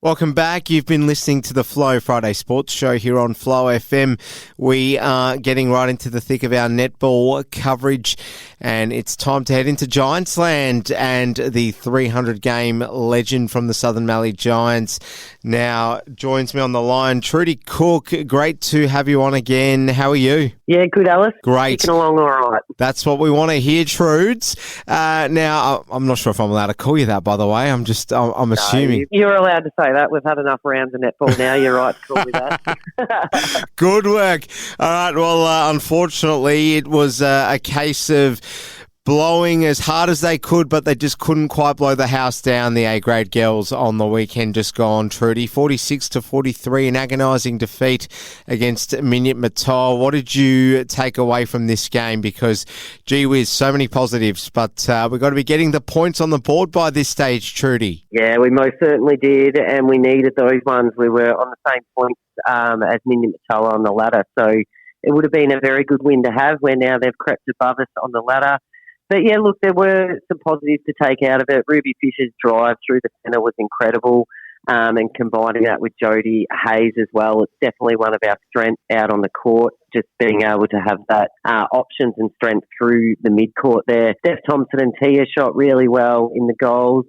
Welcome back. You've been listening to the Flow Friday Sports Show here on Flow FM. We are getting right into the thick of our netball coverage, and it's time to head into Giants Land and the 300-game legend from the Southern Mallee Giants. Now, joins me on the line, Trudi Cook. Great to have you on again. How are you? Yeah, good, Alice. Great. Ticking along all right. That's what we want to hear, Trudes. Now, I'm not sure if I'm allowed to call you that, by the way. I'm assuming. You're allowed to say that. We've had enough rounds of netball now. You're right to call me that. Good work. All right. Well, unfortunately, it was a case of blowing as hard as they could, but they just couldn't quite blow the house down. The A-grade girls on the weekend just gone, Trudi. 46-43, an agonising defeat against Wimmera Netball. What did you take away from this game? Because, gee whiz, so many positives, but we've got to be getting the points on the board by this stage, Trudi. Yeah, we most certainly did, and we needed those ones. We were on the same points as Wimmera Netball on the ladder, so it would have been a very good win to have, where now they've crept above us on the ladder. But yeah, look, there were some positives to take out of it. Ruby Fisher's drive through the centre was incredible, and combining that with Jodie Hayes as well, it's definitely one of our strengths out on the court, just being able to have that options and strength through the mid-court there. Steph Thompson and Tia shot really well in the goals.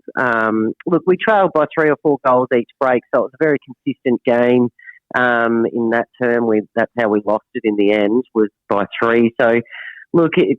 Look, we trailed by 3 or 4 goals each break, so it was a very consistent game. In that term, that's how we lost it in the end, was by 3. So, look, it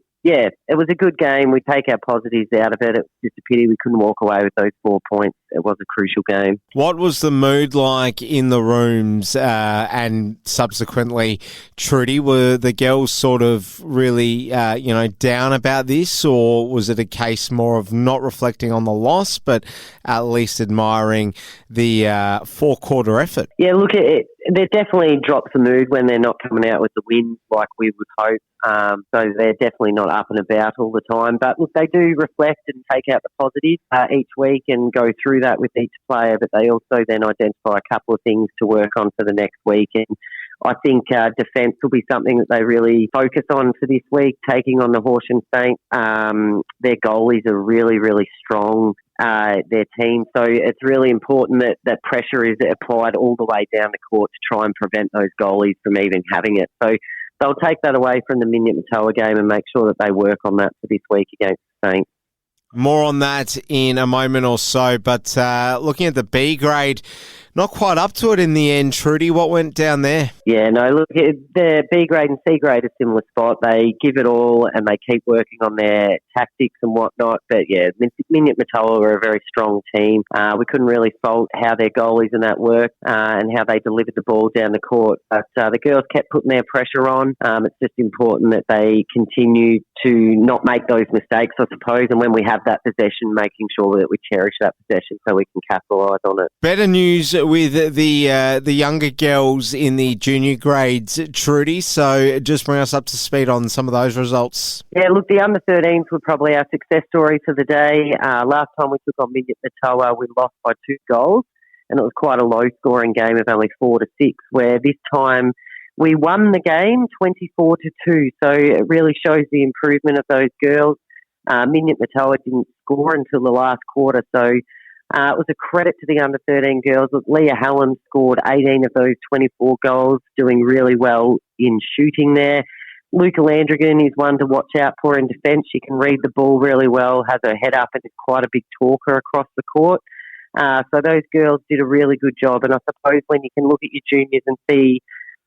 was a good game. We take our positives out of it. It's just a pity we couldn't walk away with those 4 points. It was a crucial game. What was the mood like in the rooms and subsequently, Trudi? Were the girls sort of really, down about this, or was it a case more of not reflecting on the loss, but at least admiring the four-quarter effort? Yeah, look, there definitely drops the mood when they're not coming out with the wins like we would hope. So they're definitely not up and about all the time. But look, they do reflect and take out the positives each week and go through that with each player. But they also then identify a couple of things to work on for the next week. And I think defence will be something that they really focus on for this week, taking on the Horsham Saints. Their goalies are really, really strong, their team. So it's really important that pressure is applied all the way down the court to try and prevent those goalies from even having it. So they'll take that away from the Wimmera Netball game and make sure that they work on that for this week against the Saints. More on that in a moment or so, but looking at the B grade, not quite up to it in the end, Trudi. What went down there? Yeah, no, look, the B grade and C grade are similar spot. They give it all and they keep working on their tactics and whatnot. But yeah, Wimmera Netball are a very strong team. We couldn't really fault how their goalies and that worked and how they delivered the ball down the court. But the girls kept putting their pressure on. It's just important that they continue to not make those mistakes, I suppose. And when we have that possession, making sure that we cherish that possession so we can capitalise on it. Better news with the younger girls in the junior grades, Trudi. So just bring us up to speed on some of those results. Yeah, look, the under-13s were probably our success story for the day. Last time we took on Wimmera Netball, we lost by 2 goals, and it was quite a low-scoring game of only 4-6, where this time we won the game 24-2. So it really shows the improvement of those girls. Wimmera Netball didn't score until the last quarter, so it was a credit to the under-13 girls. Look, Leah Hallam scored 18 of those 24 goals, doing really well in shooting there. Luca Landrigan is one to watch out for in defence. She can read the ball really well, has her head up, and is quite a big talker across the court. So those girls did a really good job, and I suppose when you can look at your juniors and see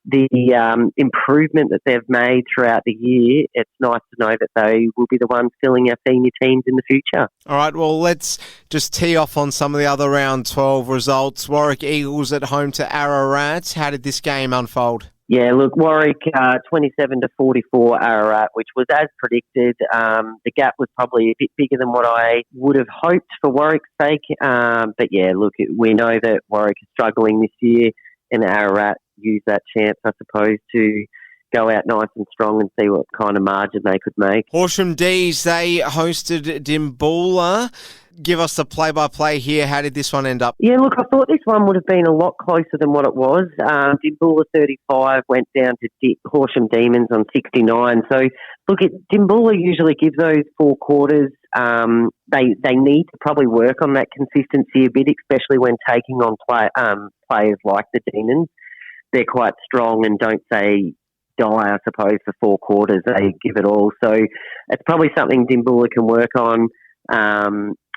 the improvement that they've made throughout the year, it's nice to know that they will be the ones filling our senior teams in the future. All right, well, let's just tee off on some of the other round 12 results. Warwick Eagles at home to Ararat. How did this game unfold? Yeah, look, Warwick 27-44 Ararat, which was as predicted. The gap was probably a bit bigger than what I would have hoped for Warwick's sake. But yeah, look, we know that Warwick is struggling this year, and Ararat used that chance, I suppose, to go out nice and strong and see what kind of margin they could make. Horsham D's, they hosted Dimboola. Give us the play-by-play here. How did this one end up? Yeah, look, I thought this one would have been a lot closer than what it was. Dimboola 35 went down to Horsham Demons on 69. So, look, Dimboola usually gives those 4 quarters. They need to probably work on that consistency a bit, especially when taking on players like the Demons. They're quite strong and don't say die, I suppose, for 4 quarters. They give it all. So it's probably something Dimboola can work on.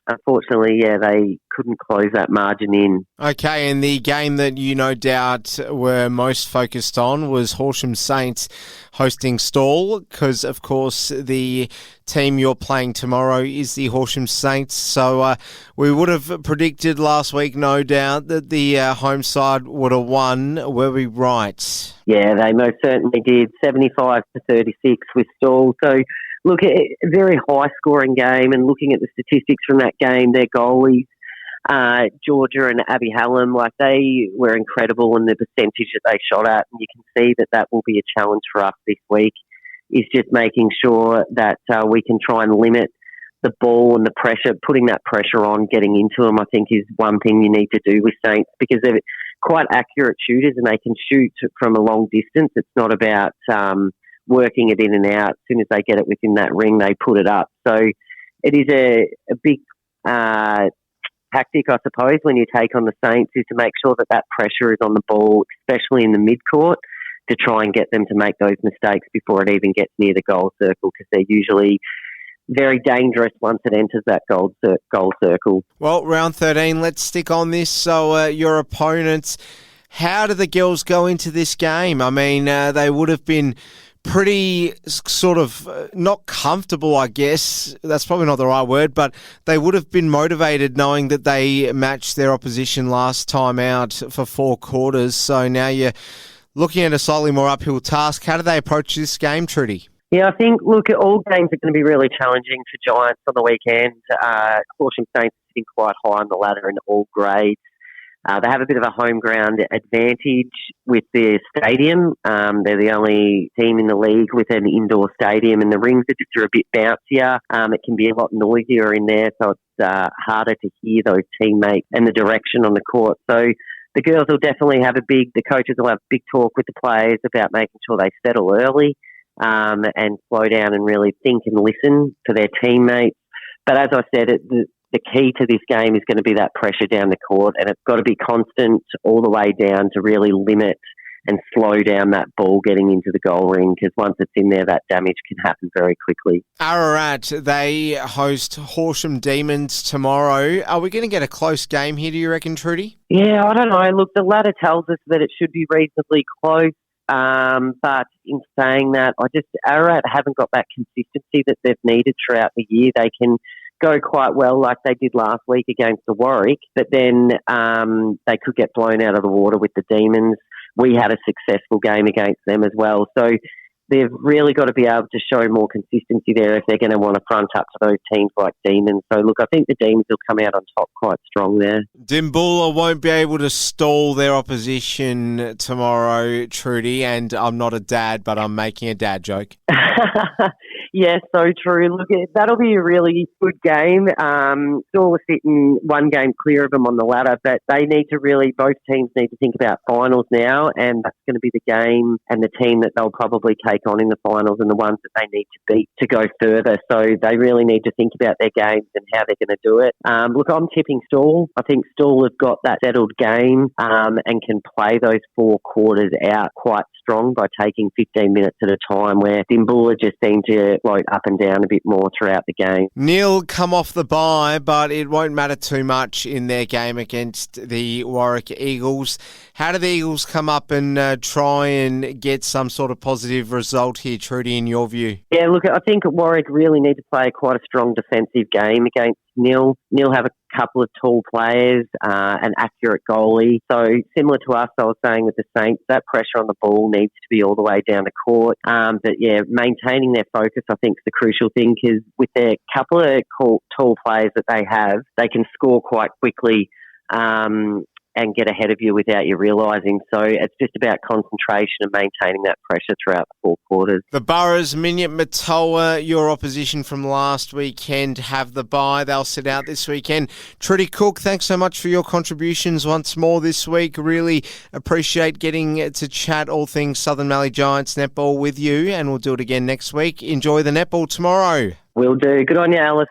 Unfortunately, they couldn't close that margin in. Okay, and the game that you no doubt were most focused on was Horsham Saints hosting Stawell, because, of course, the team you're playing tomorrow is the Horsham Saints. So we would have predicted last week, no doubt, that the home side would have won. Were we right? Yeah, they most certainly did. 75-36 with Stawell. So, look, a very high-scoring game, and looking at the statistics from that game, their goalies, Georgia and Abby Hallam, they were incredible in the percentage that they shot at, and you can see that will be a challenge for us this week, is just making sure that we can try and limit the ball and the pressure, putting that pressure on, getting into them, I think is one thing you need to do with Saints, because they're quite accurate shooters and they can shoot from a long distance. It's not about working it in and out. As soon as they get it within that ring, they put it up. So it is a big tactic, I suppose, when you take on the Saints, is to make sure that pressure is on the ball, especially in the mid-court, to try and get them to make those mistakes before it even gets near the goal circle, because they're usually very dangerous once it enters that goal circle. Well, round 13, let's stick on this. So your opponents, how do the girls go into this game? I mean, they would have been pretty sort of not comfortable, I guess. That's probably not the right word, but they would have been motivated knowing that they matched their opposition last time out for 4 quarters. So now you're looking at a slightly more uphill task. How do they approach this game, Trudy? Yeah, I think, look, all games are going to be really challenging for Giants on the weekend. Horsham Saints are sitting quite high on the ladder in all grades. They have a bit of a home ground advantage with their stadium. They're the only team in the league with an indoor stadium, and the rings are a bit bouncier. It can be a lot noisier in there, so it's harder to hear those teammates and the direction on the court. So the girls will definitely have the coaches will have a big talk with the players about making sure they settle early and slow down and really think and listen to their teammates. But as I said, the key to this game is going to be that pressure down the court, and it's got to be constant all the way down to really limit and slow down that ball getting into the goal ring, because once it's in there, that damage can happen very quickly. Ararat, they host Horsham Demons tomorrow. Are we going to get a close game here, do you reckon, Trudy? Yeah, I don't know. Look, the ladder tells us that it should be reasonably close. But in saying that, Ararat haven't got that consistency that they've needed throughout the year. They can go quite well like they did last week against the Warwick, but then they could get blown out of the water with the Demons. We had a successful game against them as well. So they've really got to be able to show more consistency there if they're going to want to front up to those teams like Demons. So, look, I think the Demons will come out on top quite strong there. Dimboola won't be able to stall their opposition tomorrow, Trudy, and I'm not a dad, but I'm making a dad joke. Yeah, so true. Look, that'll be a really good game. Stawell are sitting one game clear of them on the ladder, but both teams need to think about finals now, and that's going to be the game and the team that they'll probably take on in the finals and the ones that they need to beat to go further. So they really need to think about their games and how they're going to do it. Look, I'm tipping Stawell. I think Stawell have got that settled game and can play those 4 quarters out quite strong by taking 15 minutes at a time, where Dimboola just seem to float up and down a bit more throughout the game. Neil come off the bye, but it won't matter too much in their game against the Warwick Eagles. How do the Eagles come up and try and get some sort of positive result here, Trudy, in your view? Yeah, look, I think Warwick really need to play quite a strong defensive game against Neil. Neil have a couple of tall players, an accurate goalie. So similar to us, I was saying with the Saints, that pressure on the ball needs to be all the way down the court. But yeah, maintaining their focus, I think, is the crucial thing, because with their couple of tall players that they have, they can score quite quickly. and get ahead of you without you realising. So it's just about concentration and maintaining that pressure throughout the 4 quarters. The Boroughs, Minyip Matoa, your opposition from last weekend, have the bye. They'll sit out this weekend. Trudi Cook, thanks so much for your contributions once more this week. Really appreciate getting to chat all things Southern Mallee Giants netball with you, and we'll do it again next week. Enjoy the netball tomorrow. Will do. Good on you, Alice.